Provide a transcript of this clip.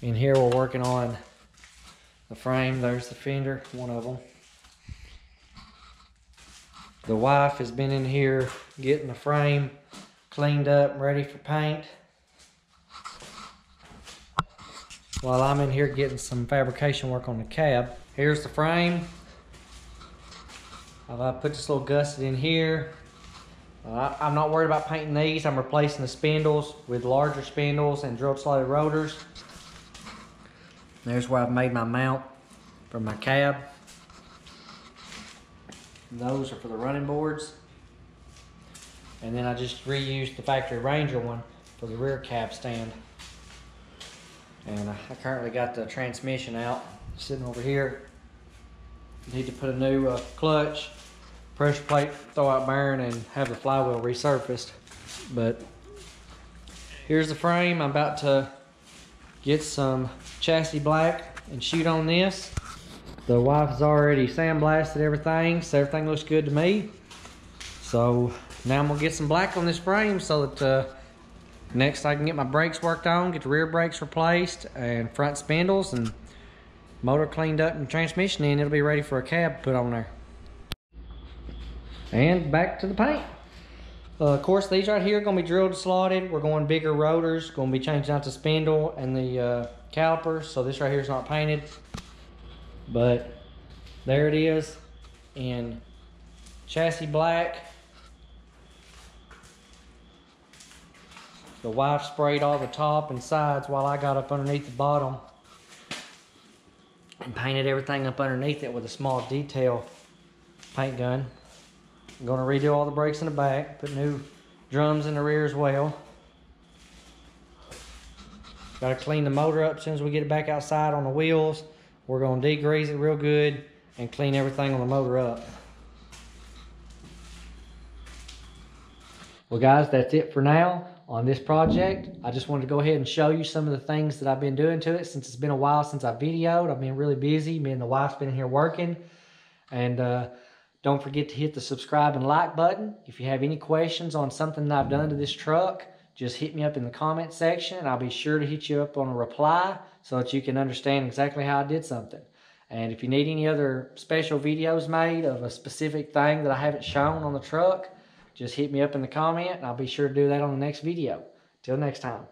In here we're working on the frame. There's the fender, one of them. The wife has been in here getting the frame cleaned up and ready for paint, while I'm in here getting some fabrication work on the cab. Here's the frame. I put this little gusset in here. I'm not worried about painting these. I'm replacing the spindles with larger spindles and drilled slotted rotors. There's where I've made my mount for my cab. Those are for the running boards. And then I just reused the factory Ranger one for the rear cab stand. And I currently got the transmission out, sitting over here. Need to put a new clutch, pressure plate, throw out bearing, and have the flywheel resurfaced. But here's the frame. I'm about to get some chassis black and shoot on this. The wife's already sandblasted everything, so everything looks good to me. So now I'm gonna get some black on this frame so that next I can get my brakes worked on, get the rear brakes replaced and front spindles, and motor cleaned up and transmission in. It'll be ready for a cab to put on there. And back to the paint. Of course, these right here are gonna be drilled and slotted. We're going bigger rotors, gonna be changing out the spindle and the calipers. So this right here is not painted, but there it is in chassis black. The wife sprayed all the top and sides while I got up underneath the bottom and painted everything up underneath it with a small detail paint gun. I'm going to redo all the brakes in the back, put new drums in the rear as well. Got to clean the motor up as soon as we get it back outside on the wheels. We're going to degrease it real good and clean everything on the motor up. Well guys, that's it for now on this project. I just wanted to go ahead and show you some of the things that I've been doing to it since it's been a while since I videoed. I've been really busy. Me and the wife's been here working. And don't forget to hit the subscribe and like button. If you have any questions on something that I've done to this truck, just hit me up in the comment section and I'll be sure to hit you up on a reply so that you can understand exactly how I did something. And if you need any other special videos made of a specific thing that I haven't shown on the truck, just hit me up in the comment and I'll be sure to do that on the next video. Till next time.